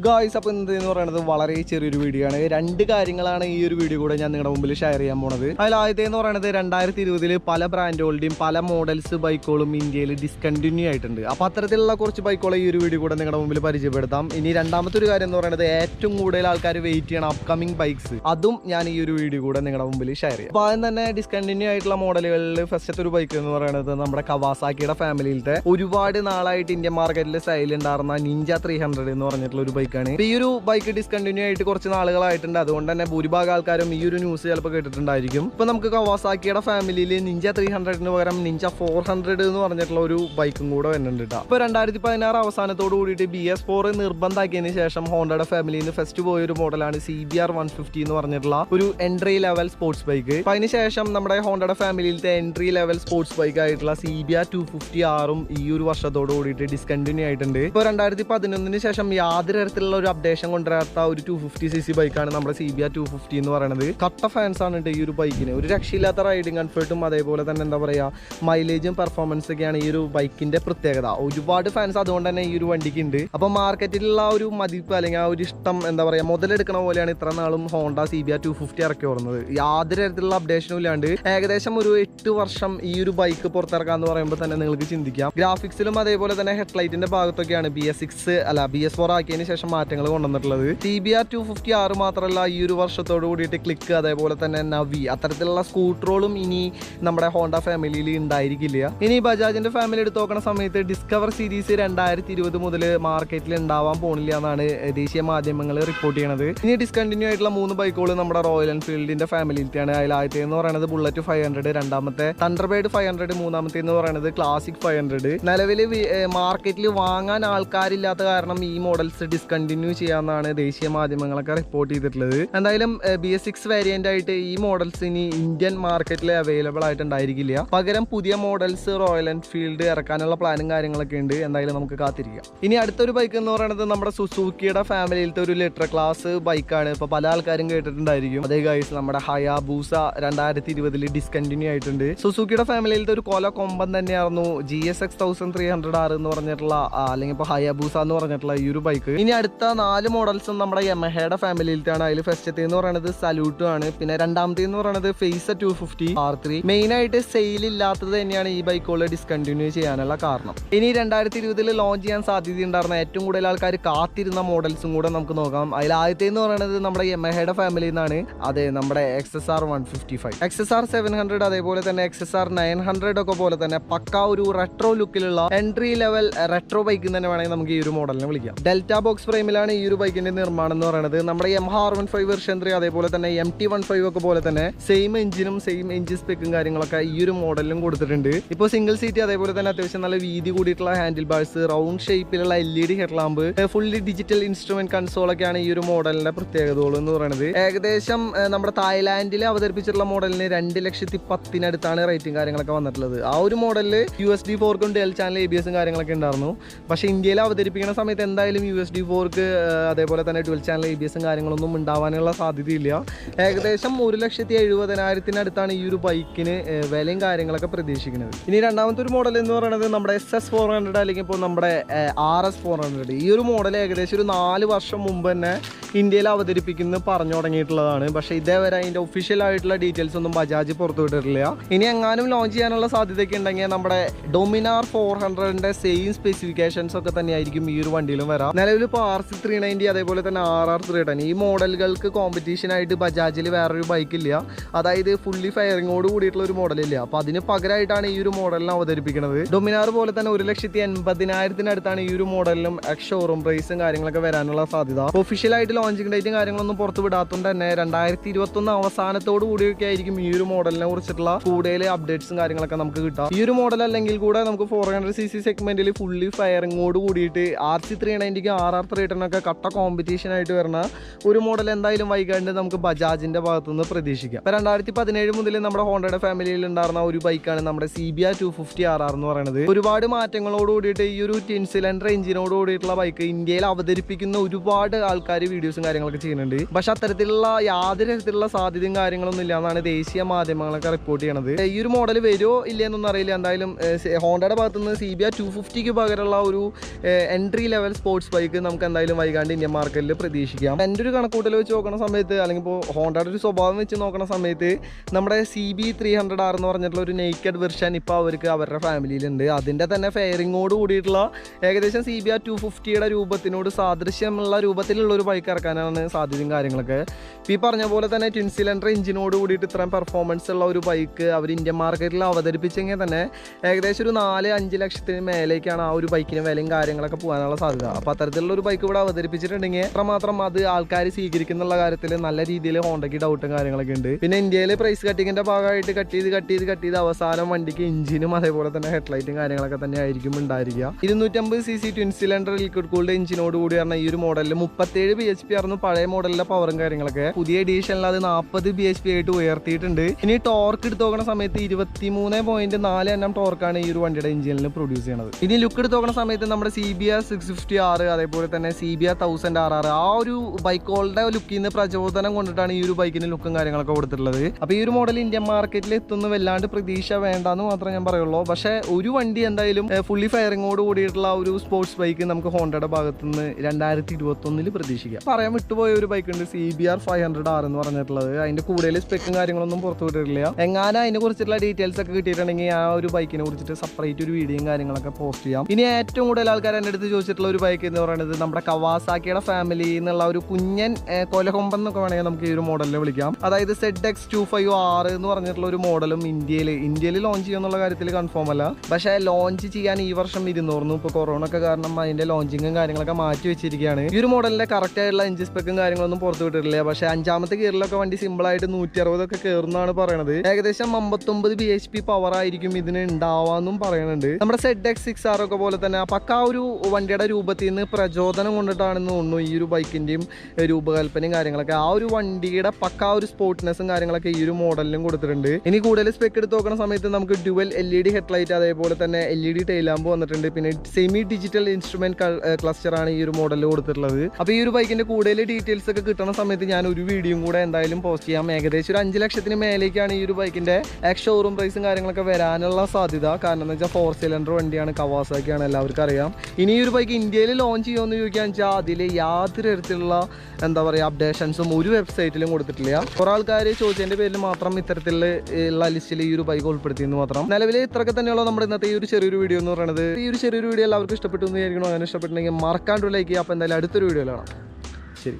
Guys, up in the Valare video and Randicaringalan video good and Shari Amona. I like the Norana and Dirty Pala brand holding Pala models by column India discontinued. Apathatilla Coach by Cola video good and Parijaberdam. In Randamatur and Norana the Atum model Alcarivate and upcoming bikes. Adum Yani video good and Shari. By the discontinued model first bike and another number Kawasaki family. Uruvad and allied India market island Arna Ninja 300 in Norana. This bike discontinued news Kawasaki family Ninja 300 Ninja 400 bike BS4 Honda family in the festival model and Cbr250rr entry level sports bike. Honda family entry level sports bike Cbr250rr discontinued updation on 250cc bike and Cbr250 Katta fans on a bike. Riding and Fertum mileage and performance again bike in the Protega. Ujubad fans are the one and a Euro and Dikinde. Upon market, it allowed you Madipaling out Stum and the model Kanavalian Tranalum Honda Cbr250 Yadre updation will land. Agadeshamuru 2 version Euro bike Portargano and Elgichindica. Graphics than a headlight in the Bagatogan BS6 BS4 Cbr250R Matrala Universal click Navi Athatilla Scootrolum ini number Honda family in Daikilia. Any Bajaj in the family to Tokan Summit Discover series and Diary with the Mudale market and Davam Ponliana Desia Mangal reporting another. Any discontinued Lamoon by Cola number Royal Enfield in the family I like or another bullet to 500 and Damate Thunderbird 500 Moonamtino or another classic 500. Nalavili market Wangan Alkari Lata models discontinue Chiana Desia Madimanaka report and BS6 variant models in Indian market available at Dirigilia. Pagaram Pudia models Royal Enfield Arcanala planning and Ilam Katiria. In Adthur bike and another number Suzuki family letter class bike and Papalal carrying it and Dirium. The guys number Hayabusa and Dirty discontinued. Suzuki family to call a comban than Gx25R Nornetla Hayabusa Nornetla Euro bike. In Adta, all models on the Yamaha family, first another salute to an Pinarandam or another face 250 R3. Main night is sale Lata than e bike cola discontinued Anala Karna. Any Randarthi with the launch and Sati in Darna, Tumudal Katir in the models Mudanamkunogam. I like or another number Yamaha family Nane, Ade number XSR155. XSR700 are the bullet and XSR900 Okopola than a Pakau retro look entry level retro bike in the Navanam model. Delta box frame Euro bike in Nirman or another number MR15 version 3 MT15 same engine, same engine spec Euro model and good trend. If a single seat, they were an attentional VD handlebars, round shape, LED headlamp, a fully digital instrument console again Euro model or another. Agdesham number Thailand, other picture model and electricity patina rating our model USD 4 Del channel ABS and Aranglakandarno. But India with the Ripina Summit and USD 4 dual channel ABS and Davanella Sadilia. Agdesham Murlakshiti than Arithina Euro bike in a Welling Iring like a Pradesh. In it down to model in another number SS400 number RS400 Euro model Agdeshu Nali Varsha Mumbana India with the Ripik in the Paranotan Itla, but she there in the official details on the Bajaj Porto. In Yanganum launch analysis Sadi number Dominar 400 and same specifications of the Euro one Dilumera. Nalavipa RC390 they bullet an RR3 model competition I did Bajaj bike Ilia. Ada fully firing model Ilia. Padina Pagrite Euro model now the Ripik. Dominar bullet and Urelexity and Badina Euro model X showroom pricing airing like a Veranala Sadida. Official launching dating airing on the Porto Datunda and I Tirotuna Sana Todu Euro model now Setla, 2 daily updates and airing like a Namkuta. Euro model Langil Kuda Namko 400cc segment fully firing mode RC390 RR3 and a Kata competition I do Uri model and the Namka Bajaj in the Bathuna Pradeshika. Parandarthi Padinade number Honda family and Darna bike and number Cbr250rr nor another. Uribad Martin Euro tin cylinder engine bike India with the Ripik in the Uribad Alkari videos. റിവ്യൂസും കാര്യങ്ങളൊക്കെ ചെയ്യുന്നുണ്ട്. പക്ഷെ അത്തരത്തിലുള്ള യാതൊരു തരത്തിലുള്ള സാധ്യതയും കാര്യങ്ങളൊന്നും ഇല്ല എന്നാണ് ദേശീയ മാധ്യമങ്ങളൊക്കെ റിപ്പോർട്ട് ചെയ്യണത്. ഈ ഒരു മോഡൽ വരുമോ ഇല്ലയെന്നൊന്നും അറിയില്ല. എന്തായാലും ഹോണ്ടയുടെ ഭാഗത്തുനിന്ന് Cbr250ക്ക് പകരമുള്ള ഒരു എൻട്രി ലെവൽ സ്പോർട്സ് ബൈക്ക് നമുക്ക് എന്തായാലും വൈകാണ്ട് ഇന്ത്യൻ മാർക്കറ്റിൽ പ്രതീക്ഷിക്കാം. എൻ്റെ ഒരു കണക്കൂട്ടൽ വെച്ച് നോക്കുന്ന സമയത്ത്, അല്ലെങ്കിൽ ഇപ്പോൾ ഹോണ്ടയുടെ ഒരു സ്വഭാവം വെച്ച് നോക്കുന്ന സമയത്ത്, നമ്മുടെ CB300R എന്ന് പറഞ്ഞിട്ടുള്ള ഒരു നെയ്ക്കഡ് വെർഷൻ ഇപ്പോൾ അവരുടെ ഫാമിലിയിലുണ്ട്. അതിൻ്റെ തന്നെ ഫെയറിങ്ങോട് കൂടിയിട്ടുള്ള ഏകദേശം Cbr250യുടെ രൂപത്തിനോട് സാദൃശ്യമുള്ള രൂപത്തിലുള്ള ഒരു ബൈക്ക് ഇറക്കാനാണ് സാധ്യതയും കാര്യങ്ങളൊക്കെ. ഈ പറഞ്ഞ പോലെ തന്നെ ട്വിൻ സിലിണ്ടർ എഞ്ചിനോട് കൂടിയിട്ട് ഇത്രയും പെർഫോമൻസ് ഉള്ള ഒരു ബൈക്ക് അവർ ഇന്ത്യൻ മാർക്കറ്റിൽ അവതരിപ്പിച്ചെങ്കിൽ തന്നെ ഏകദേശം ഒരു 4-5 ലക്ഷത്തിന് മേലേക്കാണ് ആ ഒരു ബൈക്കിന് വിലയും കാര്യങ്ങളൊക്കെ പോകാനുള്ള സാധ്യത. അപ്പോൾ അത്തരത്തിലുള്ള ഒരു ബൈക്ക് ഇവിടെ അവതരിപ്പിച്ചിട്ടുണ്ടെങ്കിൽ അത്രമാത്രം അത് ആൾക്കാർ സ്വീകരിക്കുന്നുള്ള കാര്യത്തിൽ നല്ല രീതിയിൽ ഹോണ്ടയ്ക്ക് ഡൗട്ടും കാര്യങ്ങളൊക്കെ ഉണ്ട്. പിന്നെ ഇന്ത്യയിൽ പ്രൈസ് കട്ടിങ്ങിൻ്റെ ഭാഗമായിട്ട് കട്ട് ചെയ്ത് അവസാനം വണ്ടിക്ക് എഞ്ചിനും അതേപോലെ തന്നെ ഹെഡ്ലൈറ്റും കാര്യങ്ങളൊക്കെ തന്നെ ആയിരിക്കും ഉണ്ടായിരിക്കുക. 250cc twin cylinder liquid cooled എഞ്ചിനോട് കൂടി പറഞ്ഞാൽ ഈ ഒരു മോഡലിൽ 37 bhp ആയിരുന്നു പഴയ മോഡലിലെ പവറും കാര്യങ്ങളൊക്കെ. പുതിയ എഡീഷനിൽ അത് 40 bhp ആയിട്ട് ഉയർത്തിയിട്ടുണ്ട്. ഇനി ടോർക്ക് എടുത്ത് നോക്കുന്ന സമയത്ത് 23.4 Nm ടോർക്കാണ് ഈ ഒരു വണ്ടിയുടെ എഞ്ചിനിൽ പ്രൊഡ്യൂസ് ചെയ്യുന്നത്. ഇനി ലുക്ക് എടുത്ത് നോക്കുന്ന സമയത്ത് നമ്മുടെ Cbr650R അതേപോലെ തന്നെ Cbr1000rr ആ ഒരു ബൈക്കുകളുടെ ലുക്കിൽ നിന്ന് പ്രചോദനം കൊണ്ടിട്ടാണ് ഈ ഒരു ബൈക്കിന് ലുക്കും കാര്യങ്ങളൊക്കെ കൊടുത്തിട്ടുള്ളത്. അപ്പോൾ ഈ ഒരു മോഡൽ ഇന്ത്യൻ മാർക്കറ്റിൽ എത്തുന്ന വല്ലാണ്ട് പ്രതീക്ഷ വേണ്ടെന്ന് മാത്രമേ ഞാൻ പറയുള്ളൂ. പക്ഷേ ഒരു വണ്ടി എന്തായാലും ഫുള്ളി ഫയറിങ്ങോട് കൂടിയിട്ടുള്ള ഒരു സ്പോർട്സ് ബൈക്ക് നമുക്ക് ഹോണ്ടയുടെ ഭാഗത്തു നിന്ന് 2021 പ്രതീക്ഷിക്കാം. പറയാൻ വിട്ടുപോയ ഒരു ബൈക്ക് ഉണ്ട്, Cbr500R എന്ന് പറഞ്ഞിട്ടുള്ളത്. അതിന്റെ കൂടുതൽ സ്പെക്കും കാര്യങ്ങളൊന്നും പുറത്തു വിട്ടിട്ടില്ല. എങ്ങാനും അതിനെ കുറിച്ചിട്ടുള്ള ഡീറ്റെയിൽസ് ഒക്കെ കിട്ടിയിട്ടുണ്ടെങ്കിൽ ആ ഒരു ബൈക്കിനെ കുറിച്ചിട്ട് സെപ്പറേറ്റ് ഒരു വീഡിയോയും കാര്യങ്ങളൊക്കെ പോസ്റ്റ് ചെയ്യാം. ഇനി ഏറ്റവും കൂടുതൽ ആൾക്കാർ എൻ്റെ അടുത്ത് ചോദിച്ചിട്ടുള്ള ഒരു ബൈക്ക് എന്ന് പറയുന്നത് നമ്മുടെ കവാസാക്കിയുടെ ഫാമിലി എന്നുള്ള ഒരു കുഞ്ഞൻ കൊലകൊമ്പൻ എന്നൊക്കെ വേണമെങ്കിൽ നമുക്ക് ഈ ഒരു മോഡലിൽ വിളിക്കാം. അതായത് Zx25R എന്ന് പറഞ്ഞിട്ടുള്ള ഒരു മോഡലും ഇന്ത്യയിൽ ലോഞ്ച് ചെയ്യുന്നുള്ള കാര്യത്തിൽ കൺഫേം അല്ല. പക്ഷേ ലോഞ്ച് ചെയ്യാൻ ഈ വർഷം ഇരുന്നൂറിനും ഇപ്പോൾ കൊറോണ ഒക്കെ കാരണം അതിന്റെ ലോഞ്ചിങ്ങും കാര്യങ്ങളൊക്കെ മാറ്റി വെച്ചിരിക്കുകയാണ്. ഈ ഒരു മോഡലിന്റെ കറക്റ്റ് ആയിട്ടുള്ള എഞ്ചിൻ സ്പെക്കും കാര്യങ്ങളൊന്നും പുറത്തു വിട്ടിട്ടില്ല. പക്ഷേ 5ാമത്തെ ഗിയറിലൊക്കെ വണ്ടി സിമ്പിൾ ആയിട്ട് 160 ഒക്കെ കയറുന്നതാണ് പറയുന്നത്. ഏകദേശം 59 bhp പവർ ആയിരിക്കും ഇതിന് ഉണ്ടാവാന്നും പറയുന്നുണ്ട്. നമ്മുടെ Zx6R ഒക്കെ പോലെ തന്നെ പക്കാ ഒരു വണ്ടിയുടെ രൂപത്തിൽ നിന്ന് പ്രചോദനം കൊണ്ടിട്ടാണെന്ന് തോന്നുന്നു ഈ ഒരു ബൈക്കിന്റെയും രൂപകൽപ്പനയും കാര്യങ്ങളൊക്കെ. ആ ഒരു വണ്ടിയുടെ പക്കാ ഒരു സ്പോർട്ട്നെസ്സും കാര്യങ്ങളൊക്കെ ഈ ഒരു മോഡലിലും കൊടുത്തിട്ടുണ്ട്. ഇനി കൂടുതൽ സ്പെക്ക് എടുത്ത് നോക്കുന്ന സമയത്ത് നമുക്ക് ഡ്യുവൽ LED ഹെഡ്ലൈറ്റ് അതേപോലെ തന്നെ LED ടെയിൽ ലാമ്പ് വന്നിട്ടുണ്ട്. പിന്നെ സെമി ഡിജിറ്റൽ ഇൻസ്ട്രുമെന്റ് ക്ലസ്റ്റർ ആണ് ഈ ഒരു മോഡലിൽ കൊടുത്തിട്ടുള്ളത്. അപ്പോൾ ഈ ഒരു ബൈക്കിന്റെ കൂടുതൽ ഡീറ്റെയിൽസ് ഒക്കെ കിട്ടുന്ന സമയത്ത് ഞാൻ ഒരു വീഡിയോയും കൂടെ എന്തായാലും പോസ്റ്റ് ചെയ്യാം. ഏകദേശം ഒരു 5 ലക്ഷത്തിന് മേലേക്കാണ് ഈ ഒരു ബൈക്കിന്റെ ഷോറൂം പ്രൈസും കാര്യങ്ങളൊക്കെ വരാനുള്ള സാധ്യത. കാരണം എന്ന് വെച്ചാൽ 4 സിലിണ്ടർ വണ്ടിയാണ്, കവാസാക്കിയാണ്, എല്ലാവർക്കും അറിയാം. ഇനി ഈ ഒരു ബൈക്ക് ഇന്ത്യയിൽ ലോഞ്ച് ചെയ്യുമെന്ന് ചോദിക്കാന്ന് വെച്ചാൽ അതിൽ യാതൊരു തരത്തിലുള്ള അപ്ഡേഷൻസും ഒരു വെബ്സൈറ്റിലും കൊടുത്തിട്ടില്ല. കുറെ ആൾക്കാർ ചോദിച്ചതിന്റെ പേരിൽ മാത്രം ഇത്തരത്തിലുള്ള ലിസ്റ്റിൽ ഈ ഒരു ബൈക്ക് ഉൾപ്പെടുത്തിയെന്ന് മാത്രം. നിലവിൽ ഇത്രയൊക്കെ തന്നെയുള്ള നമ്മുടെ ഇന്നത്തെ ഈ ഒരു ചെറിയൊരു വീഡിയോ എന്ന് പറയുന്നത്. ഈ ഒരു ചെറിയൊരു വീഡിയോ എല്ലാവർക്കും ഇഷ്ടപ്പെട്ടു എന്ന് വിചാരിക്കണോ? അങ്ങനെ ഇഷ്ടപ്പെട്ടുണ്ടെങ്കിൽ മറക്കാണ്ട് ലൈക്ക് ചെയ്യുക. അപ്പോൾ എന്തായാലും അടുത്തൊരു വീഡിയോയിലാണ്. ശരി.